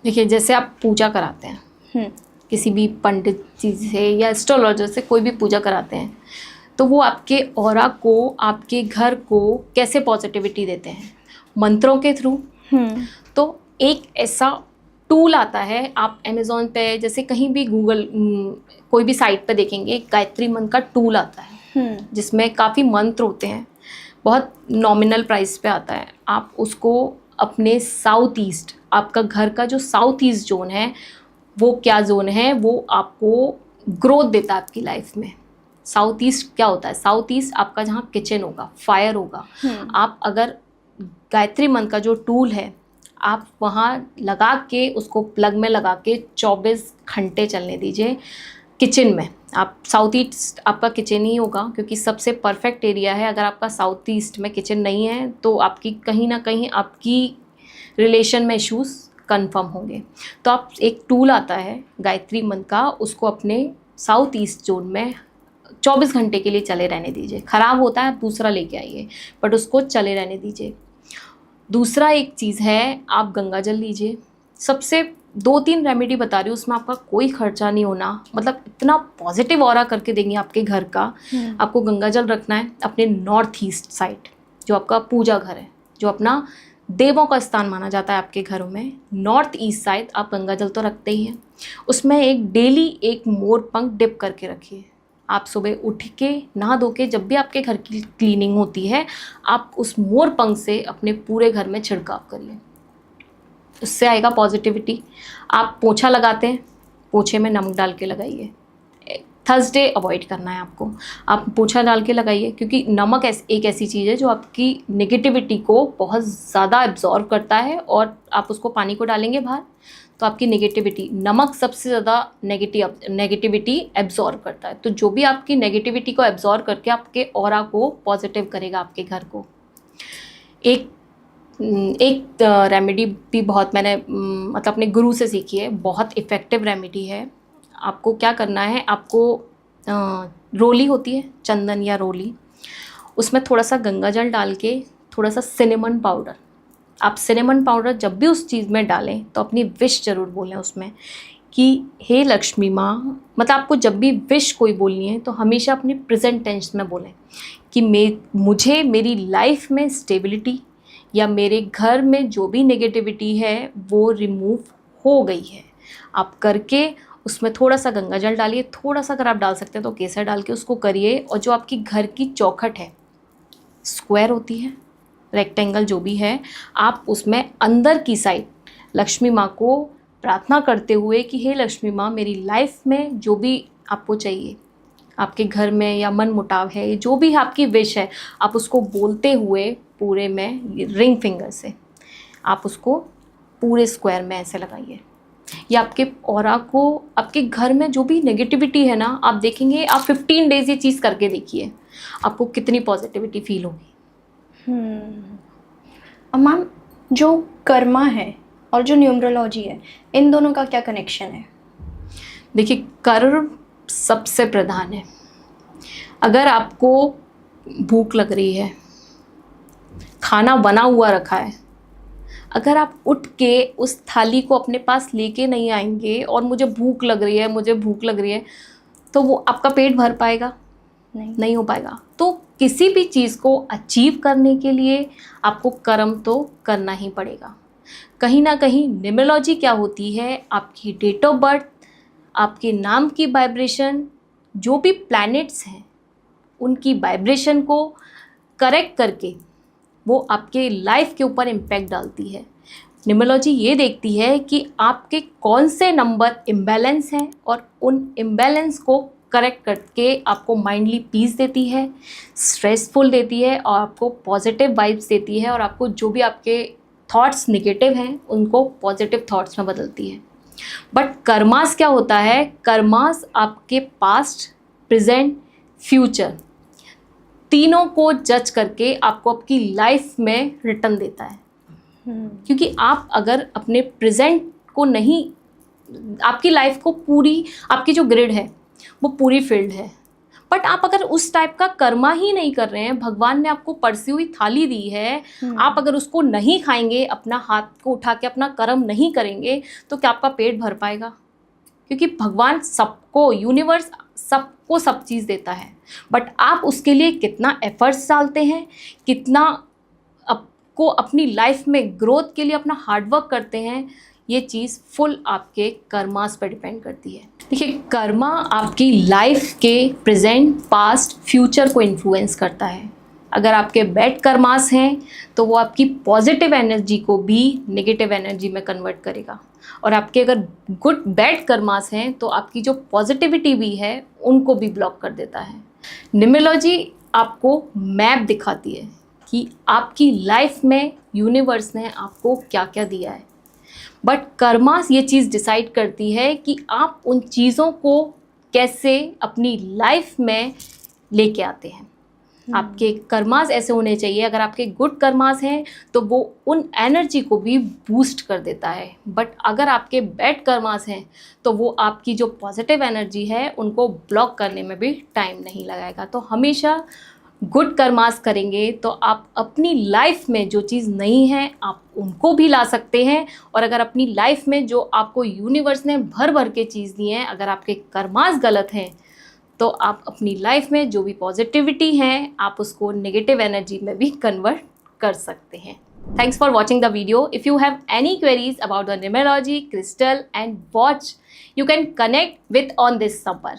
देखिए, जैसे आप पूजा कराते हैं किसी भी पंडित जी से या एस्ट्रोलॉजर से, कोई भी पूजा कराते हैं, तो वो आपके ऑरा को, आपके घर को कैसे पॉजिटिविटी देते हैं? मंत्रों के थ्रू। तो एक ऐसा टूल आता है, आप अमेज़ॉन पे, जैसे कहीं भी गूगल कोई भी साइट पे देखेंगे, गायत्री मंत्र का टूल आता है जिसमें काफ़ी मंत्र होते हैं, बहुत नॉमिनल प्राइस पे आता है। आप उसको अपने साउथ ईस्ट, आपका घर का जो साउथ ईस्ट जोन है, वो क्या जोन है, वो आपको ग्रोथ देता है आपकी लाइफ में। साउथ ईस्ट क्या होता है? साउथ ईस्ट आपका जहाँ किचन होगा, फायर होगा। आप अगर गायत्री मंत्र का जो टूल है, आप वहाँ लगा के, उसको प्लग में लगा के 24 घंटे चलने दीजिए किचन में। आप साउथ ईस्ट आपका किचन ही होगा, क्योंकि सबसे परफेक्ट एरिया है। अगर आपका साउथ ईस्ट में किचन नहीं है तो आपकी कहीं ना कहीं आपकी रिलेशन में इश्यूज़ कंफर्म होंगे। तो आप, एक टूल आता है गायत्री मंत्र का, उसको अपने साउथ ईस्ट जोन में 24 घंटे के लिए चले रहने दीजिए। ख़राब होता है दूसरा लेके आइए, बट उसको चले रहने दीजिए। दूसरा एक चीज़ है, आप गंगा जल लीजिए। सबसे 2-3 रेमेडी बता रही हूँ, उसमें आपका कोई खर्चा नहीं होना, मतलब इतना पॉजिटिव ऑरा करके देंगे आपके घर का। आपको गंगा जल रखना है अपने नॉर्थ ईस्ट साइड, जो आपका पूजा घर है, जो अपना देवों का स्थान माना जाता है आपके घरों में। नॉर्थ ईस्ट साइड आप गंगा जल तो रखते ही हैं, उसमें एक डेली एक मोर पंख डिप करके रखिए। आप सुबह उठ के नहा धो के जब भी आपके घर की क्लीनिंग होती है, आप उस मोर पंख से अपने पूरे घर में छिड़काव करिए, उससे आएगा पॉजिटिविटी। आप पोछा लगाते हैं, पोछे में नमक डाल के लगाइए। थर्सडे अवॉइड करना है आपको, आप पोछा डाल के लगाइए, क्योंकि नमक एक ऐसी चीज़ है जो आपकी नेगेटिविटी को बहुत ज़्यादा एब्जॉर्व करता है, और आप उसको पानी को डालेंगे बाहर तो आपकी नेगेटिविटी, नमक सबसे ज़्यादा नेगेटिविटी एब्जॉर्व करता है। तो जो भी आपकी नेगेटिविटी को एब्जॉर्व करके आपके ऑरा को पॉजिटिव करेगा आपके घर को। एक रेमेडी भी बहुत मैंने मतलब अपने गुरु से सीखी है, बहुत इफ़ेक्टिव रेमेडी है। आपको क्या करना है, आपको रोली होती है, चंदन या रोली, उसमें थोड़ा सा गंगा जल डाल के थोड़ा सा सिनेमन पाउडर, आप सिनेमन पाउडर जब भी उस चीज़ में डालें तो अपनी विश ज़रूर बोलें उसमें कि हे लक्ष्मी माँ। मतलब आपको जब भी विश कोई बोलनी है तो हमेशा अपनी प्रेजेंट टेंस में बोलें कि मुझे मेरी लाइफ में स्टेबिलिटी या मेरे घर में जो भी नेगेटिविटी है वो रिमूव हो गई है। आप करके उसमें थोड़ा सा गंगा जल डालिए, थोड़ा सा अगर आप डाल सकते हैं तो केसर डाल के उसको करिए। और जो आपकी घर की चौखट है, स्क्वायर होती है, रेक्टेंगल जो भी है, आप उसमें अंदर की साइड लक्ष्मी माँ को प्रार्थना करते हुए कि हे लक्ष्मी माँ, मेरी लाइफ में जो भी आपको चाहिए, आपके घर में या मन मुटाव है, जो भी आपकी विश है, आप उसको बोलते हुए पूरे में रिंग फिंगर से आप उसको पूरे स्क्वायर में ऐसे लगाइए। या आपके ऑरा को, आपके घर में जो भी नेगेटिविटी है ना, आप देखेंगे, आप 15 डेज ये चीज़ करके देखिए, आपको कितनी पॉजिटिविटी फील होगी। मैम, जो कर्मा है और जो न्यूमरोलॉजी है, इन दोनों का क्या कनेक्शन है? देखिए, कर्म सबसे प्रधान है। अगर आपको भूख लग रही है, खाना बना हुआ रखा है, अगर आप उठ के उस थाली को अपने पास लेके नहीं आएंगे और मुझे भूख लग रही है, मुझे भूख लग रही है, तो वो आपका पेट भर पाएगा? नहीं हो पाएगा। तो किसी भी चीज़ को अचीव करने के लिए आपको कर्म तो करना ही पड़ेगा। कहीं ना कहीं न्यूमरोलॉजी क्या होती है, आपकी डेट ऑफ बर्थ, आपके नाम की वाइब्रेशन, जो भी प्लैनेट्स हैं उनकी वाइब्रेशन को करेक्ट करके वो आपके लाइफ के ऊपर इम्पैक्ट डालती है। न्यूमरोलॉजी ये देखती है कि आपके कौन से नंबर इम्बैलेंस हैं और उन इम्बैलेंस को करेक्ट करके आपको माइंडली पीस देती है, स्ट्रेसफुल देती है और आपको पॉजिटिव वाइब्स देती है, और आपको जो भी आपके थॉट्स नेगेटिव हैं उनको पॉजिटिव थॉट्स में बदलती है। बट कर्मास क्या होता है? कर्मास आपके पास्ट, प्रेजेंट, फ्यूचर तीनों को जज करके आपको आपकी लाइफ में रिटर्न देता है। क्योंकि आप अगर अपने प्रेजेंट को नहीं, आपकी लाइफ को पूरी, आपकी जो ग्रिड है वो पूरी फील्ड है, बट आप अगर उस टाइप का कर्मा ही नहीं कर रहे हैं, भगवान ने आपको परसी हुई थाली दी है, आप अगर उसको नहीं खाएंगे, अपना हाथ को उठा के अपना कर्म नहीं करेंगे, तो क्या आपका पेट भर पाएगा? क्योंकि भगवान सबको, यूनिवर्स सबको सब चीज़ देता है, बट आप उसके लिए कितना एफर्ट्स डालते हैं, कितना आपको अपनी लाइफ में ग्रोथ के लिए अपना हार्डवर्क करते हैं, ये चीज़ फुल आपके कर्मास पर डिपेंड करती है। देखिए, कर्मा आपकी लाइफ के प्रेजेंट, पास्ट, फ्यूचर को इन्फ्लुएंस करता है। अगर आपके बैड कर्मास हैं तो वो आपकी पॉजिटिव एनर्जी को भी नेगेटिव एनर्जी में कन्वर्ट करेगा, और आपके अगर गुड बैड कर्मास हैं तो आपकी जो पॉजिटिविटी भी है उनको भी ब्लॉक कर देता है। न्यूमरोलॉजी आपको मैप दिखाती है कि आपकी लाइफ में यूनिवर्स ने आपको क्या क्या दिया है, बट कर्मास ये चीज़ डिसाइड करती है कि आप उन चीज़ों को कैसे अपनी लाइफ में लेके आते हैं। आपके कर्मास ऐसे होने चाहिए, अगर आपके गुड कर्मास हैं तो वो उन एनर्जी को भी बूस्ट कर देता है, बट अगर आपके बैड कर्मास हैं तो वो आपकी जो पॉजिटिव एनर्जी है उनको ब्लॉक करने में भी टाइम नहीं लगाएगा। तो हमेशा गुड कर्मास करेंगे तो आप अपनी लाइफ में जो चीज़ नहीं है आप उनको भी ला सकते हैं, और अगर अपनी लाइफ में जो आपको यूनिवर्स ने भर भर के चीज़ दी हैं, अगर आपके कर्मास गलत हैं तो आप अपनी लाइफ में जो भी पॉजिटिविटी है आप उसको नेगेटिव एनर्जी में भी कन्वर्ट कर सकते हैं। Thanks for watching the video. If you have any queries about the numerology, crystal and watch, you can connect with on this number.